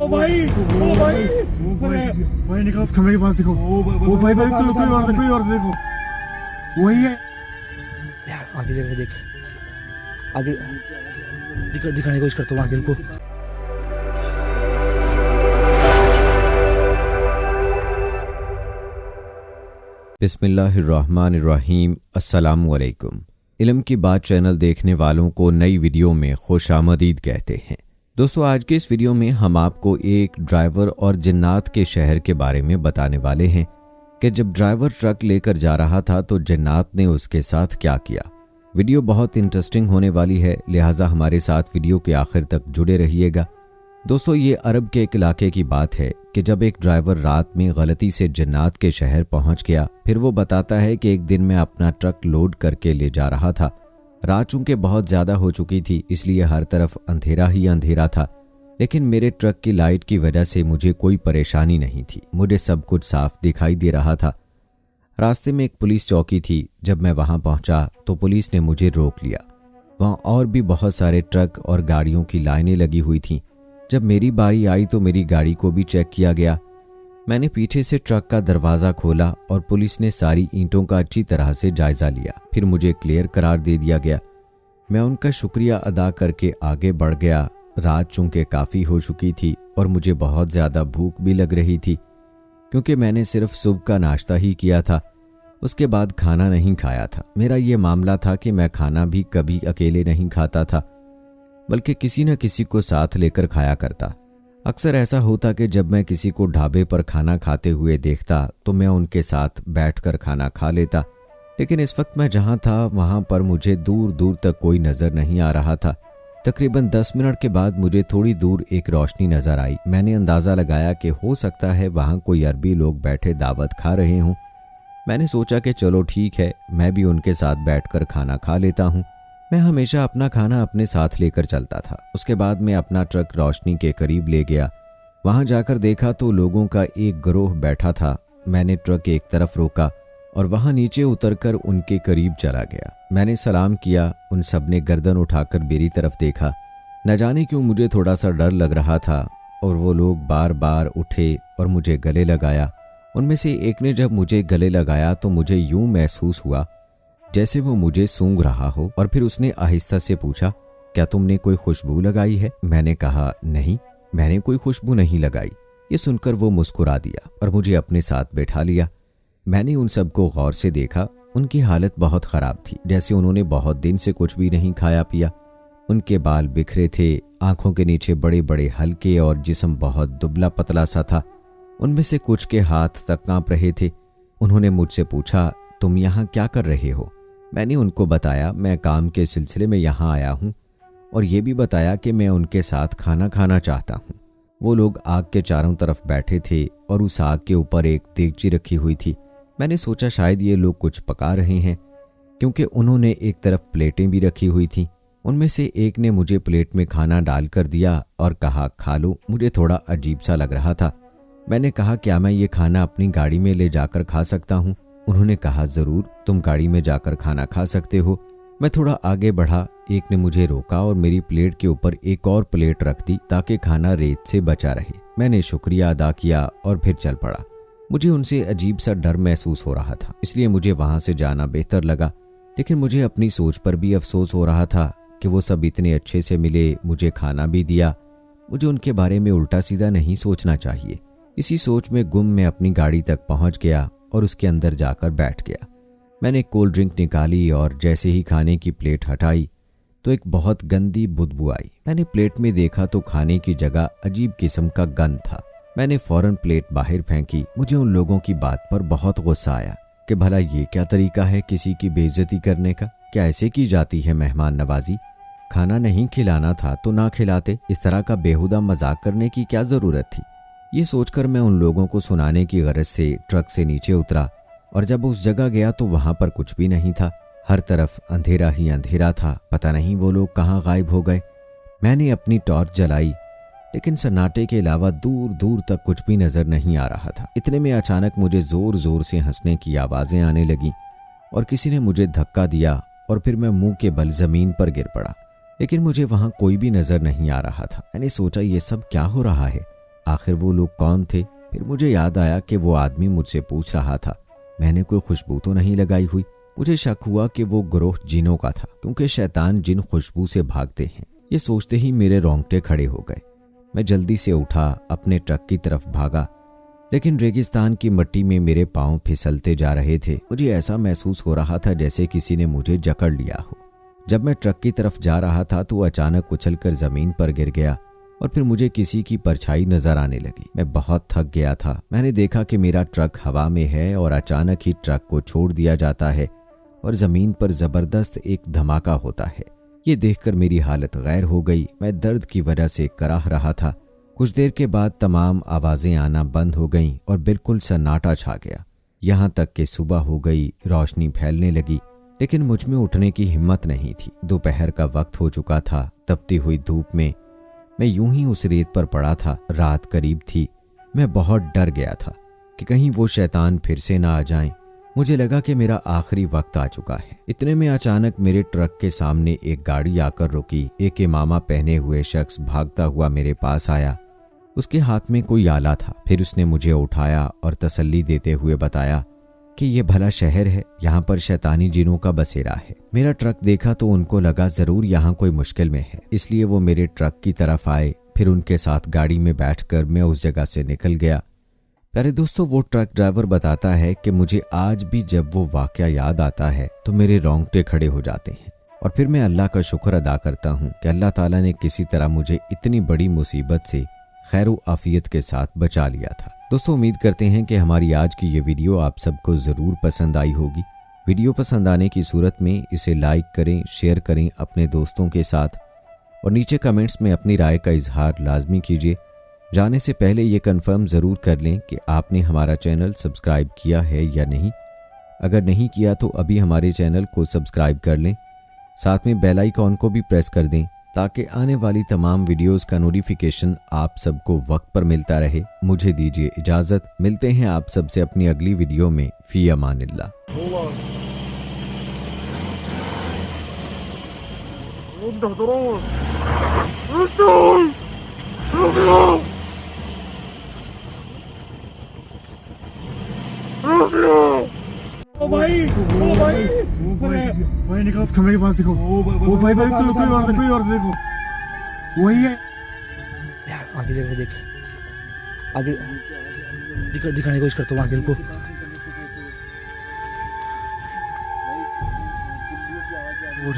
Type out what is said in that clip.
ओ भाई, ओ भाई, अरे भाई निकलो खंबे के पास देखो। ओ भाई भाई कोई और देखो, वही है यार। आगे जगह देख, आगे दिखाने की कोशिश करता हूँ आगे को। बिस्मिल्लाहिर्रहमानिर्रहीम। अस्सलामुअलैकुम। इल्म की बात चैनल देखने वालों को नई वीडियो में खुशामदीद कहते हैं। दोस्तों, आज के इस वीडियो में हम आपको एक ड्राइवर और जिन्नात के शहर के बारे में बताने वाले हैं कि जब ड्राइवर ट्रक लेकर जा रहा था तो जिन्नात ने उसके साथ क्या किया। वीडियो बहुत इंटरेस्टिंग होने वाली है, लिहाजा हमारे साथ वीडियो के आखिर तक जुड़े रहिएगा। दोस्तों, ये अरब के एक इलाके की बात है कि जब एक ड्राइवर रात में गलती से जिन्नात के शहर पहुंच गया। फिर वो बताता है कि एक दिन मैं अपना ट्रक लोड करके ले जा रहा था। रात चूंकि बहुत ज़्यादा हो चुकी थी, इसलिए हर तरफ अंधेरा ही अंधेरा था, लेकिन मेरे ट्रक की लाइट की वजह से मुझे कोई परेशानी नहीं थी। मुझे सब कुछ साफ दिखाई दे रहा था। रास्ते में एक पुलिस चौकी थी। जब मैं वहां पहुंचा तो पुलिस ने मुझे रोक लिया। वहां और भी बहुत सारे ट्रक और गाड़ियों की लाइनें लगी हुई थीं। जब मेरी बारी आई तो मेरी गाड़ी को भी चेक किया गया। मैंने पीछे से ट्रक का दरवाज़ा खोला और पुलिस ने सारी ईंटों का अच्छी तरह से जायज़ा लिया। फिर मुझे क्लियर करार दे दिया गया। मैं उनका शुक्रिया अदा करके आगे बढ़ गया। रात चूंकि काफ़ी हो चुकी थी और मुझे बहुत ज़्यादा भूख भी लग रही थी, क्योंकि मैंने सिर्फ सुबह का नाश्ता ही किया था। उसके बाद खाना नहीं खाया था। मेरा ये मामला था कि मैं खाना भी कभी अकेले नहीं खाता था, बल्कि किसी न किसी को साथ लेकर खाया करता। अक्सर ऐसा होता कि जब मैं किसी को ढाबे पर खाना खाते हुए देखता तो मैं उनके साथ बैठकर खाना खा लेता। लेकिन इस वक्त मैं जहां था वहां पर मुझे दूर दूर तक कोई नज़र नहीं आ रहा था। तकरीबन 10 मिनट के बाद मुझे थोड़ी दूर एक रोशनी नज़र आई। मैंने अंदाज़ा लगाया कि हो सकता है वहां कोई अरबी लोग बैठे दावत खा रहे हों। मैंने सोचा कि चलो ठीक है, मैं भी उनके साथ बैठकर खाना खा लेता हूँ। मैं हमेशा अपना खाना अपने साथ लेकर चलता था। उसके बाद मैं अपना ट्रक रोशनी के करीब ले गया। वहां जाकर देखा तो लोगों का एक गिरोह बैठा था। मैंने ट्रक एक तरफ रोका और वहां नीचे उतरकर उनके करीब चला गया। मैंने सलाम किया। उन सब ने गर्दन उठाकर मेरी तरफ देखा। न जाने क्यों मुझे थोड़ा सा डर लग रहा था और वो लोग बार बार उठे और मुझे गले लगाया। उनमें से एक ने जब मुझे गले लगाया तो मुझे यूं महसूस हुआ जैसे वो मुझे सूंघ रहा हो। और फिर उसने आहिस्ता से पूछा, क्या तुमने कोई खुशबू लगाई है? मैंने कहा, नहीं, मैंने कोई खुशबू नहीं लगाई। ये सुनकर वो मुस्कुरा दिया और मुझे अपने साथ बैठा लिया। मैंने उन सबको गौर से देखा। उनकी हालत बहुत ख़राब थी, जैसे उन्होंने बहुत दिन से कुछ भी नहीं खाया पिया। उनके बाल बिखरे थे, आंखों के नीचे बड़े बड़े हल्के और जिस्म बहुत दुबला पतला सा था। उनमें से कुछ के हाथ तक कांप रहे थे। उन्होंने मुझसे पूछा, तुम यहाँ क्या कर रहे हो? मैंने उनको बताया मैं काम के सिलसिले में यहाँ आया हूँ, और ये भी बताया कि मैं उनके साथ खाना खाना चाहता हूँ। वो लोग आग के चारों तरफ बैठे थे और उस आग के ऊपर एक देगची रखी हुई थी। मैंने सोचा शायद ये लोग कुछ पका रहे हैं, क्योंकि उन्होंने एक तरफ प्लेटें भी रखी हुई थीं। उनमें से एक ने मुझे प्लेट में खाना डाल कर दिया और कहा, खा लो। मुझे थोड़ा अजीब सा लग रहा था। मैंने कहा, क्या मैं ये खाना अपनी गाड़ी में ले जाकर खा सकता हूँ? उन्होंने कहा, ज़रूर, तुम गाड़ी में जाकर खाना खा सकते हो। मैं थोड़ा आगे बढ़ा। एक ने मुझे रोका और मेरी प्लेट के ऊपर एक और प्लेट रख दी ताकि खाना रेत से बचा रहे। मैंने शुक्रिया अदा किया और फिर चल पड़ा। मुझे उनसे अजीब सा डर महसूस हो रहा था, इसलिए मुझे वहां से जाना बेहतर लगा। लेकिन मुझे अपनी सोच पर भी अफसोस हो रहा था कि वो सब इतने अच्छे से मिले, मुझे खाना भी दिया। मुझे उनके बारे में उल्टा सीधा नहीं सोचना चाहिए। इसी सोच में गुम मैं अपनी गाड़ी तक पहुंच गया और उसके अंदर जाकर बैठ गया। मैंने कोल्ड ड्रिंक निकाली और जैसे ही खाने की प्लेट हटाई तो एक बहुत गंदी बदबू आई। मैंने प्लेट में देखा तो खाने की जगह अजीब किस्म का गंध था। मैंने फौरन प्लेट बाहर फेंकी। मुझे उन लोगों की बात पर बहुत गुस्सा आया कि भला ये क्या तरीका है किसी की बेइज्जती करने का? क्या ऐसे की जाती है मेहमान नवाजी? खाना नहीं खिलाना था तो ना खिलाते। इस तरह का बेहुदा मजाक करने की क्या ज़रूरत थी? ये सोचकर मैं उन लोगों को सुनाने की गरज से ट्रक से नीचे उतरा और जब उस जगह गया तो वहां पर कुछ भी नहीं था। हर तरफ अंधेरा ही अंधेरा था। पता नहीं वो लोग कहाँ गायब हो गए। मैंने अपनी टॉर्च जलाई, लेकिन सन्नाटे के अलावा दूर दूर तक कुछ भी नजर नहीं आ रहा था। इतने में अचानक मुझे जोर जोर से हंसने की आवाजें आने लगी और किसी ने मुझे धक्का दिया और फिर मैं मुंह के बल जमीन पर गिर पड़ा। लेकिन मुझे वहां कोई भी नजर नहीं आ रहा था। मैंने सोचा ये सब क्या हो रहा है। आखिर वो लोग कौन थे? फिर मुझे याद आया कि वो आदमी मुझसे पूछ रहा था मैंने कोई खुशबू तो नहीं लगाई हुई। मुझे शक हुआ कि वो गिरोह जिनों का था, क्योंकि शैतान जिन खुशबू से भागते हैं। ये सोचते ही मेरे रोंगटे खड़े हो गए। मैं जल्दी से उठा, अपने ट्रक की तरफ भागा, लेकिन रेगिस्तान की मिट्टी में मेरे पांव फिसलते जा रहे थे। मुझे ऐसा महसूस हो रहा था जैसे किसी ने मुझे जकड़ लिया हो। जब मैं ट्रक की तरफ जा रहा था तो अचानक उछलकर जमीन पर गिर गया और फिर मुझे किसी की परछाई नजर आने लगी। मैं बहुत थक गया था। मैंने देखा कि मेरा ट्रक हवा में है और अचानक ही ट्रक को छोड़ दिया जाता है और जमीन पर जबरदस्त एक धमाका होता है। ये देखकर मेरी हालत गैर हो गई। मैं दर्द की वजह से कराह रहा था। कुछ देर के बाद तमाम आवाजें आना बंद हो गईं और बिल्कुल सन्नाटा छा गया। यहाँ तक कि सुबह हो गई, रोशनी फैलने लगी, लेकिन मुझ में उठने की हिम्मत नहीं थी। दोपहर का वक्त हो चुका था। तपती हुई धूप में मैं यूं ही उस रेत पर पड़ा था। रात करीब थी। मैं बहुत डर गया था कि कहीं वो शैतान फिर से ना आ जाएं। मुझे लगा कि मेरा आखिरी वक्त आ चुका है। इतने में अचानक मेरे ट्रक के सामने एक गाड़ी आकर रुकी। एक इमामा पहने हुए शख्स भागता हुआ मेरे पास आया। उसके हाथ में कोई आला था। फिर उसने मुझे उठाया और तसल्ली देते हुए बताया कि ये भला शहर है, यहाँ पर शैतानी जिनों का बसेरा है। मेरा ट्रक देखा तो उनको लगा जरूर यहाँ कोई मुश्किल में है, इसलिए वो मेरे ट्रक की तरफ आए। फिर उनके साथ गाड़ी में बैठकर मैं उस जगह से निकल गया। प्यारे दोस्तों, वो ट्रक ड्राइवर बताता है कि मुझे आज भी जब वो वाकया याद आता है तो मेरे रोंगटे खड़े हो जाते हैं और फिर मैं अल्लाह का शुक्र अदा करता हूँ कि अल्लाह ताला ने किसी तरह मुझे इतनी बड़ी मुसीबत से खैर आफियत के साथ बचा लिया था। दोस्तों, उम्मीद करते हैं कि हमारी आज की ये वीडियो आप सबको ज़रूर पसंद आई होगी। वीडियो पसंद आने की सूरत में इसे लाइक करें, शेयर करें अपने दोस्तों के साथ और नीचे कमेंट्स में अपनी राय का इजहार लाजमी कीजिए। जाने से पहले ये कंफर्म ज़रूर कर लें कि आपने हमारा चैनल सब्सक्राइब किया है या नहीं। अगर नहीं किया तो अभी हमारे चैनल को सब्सक्राइब कर लें, साथ में बेल आइकॉन को भी प्रेस कर दें ताकि आने वाली तमाम वीडियोस का नोटिफिकेशन आप सबको वक्त पर मिलता रहे। मुझे दीजिए इजाज़त। मिलते हैं आप सबसे अपनी अगली वीडियो में। फी अमानिल्लाह। ओ भाई, ओ भाई, भाई निकलो खंबे के पास। देखो ओ भाई, कोई और देखो, वही है यार। आगे जगह देख, आगे दिखाने की कोशिश करता हूँ आगे को। और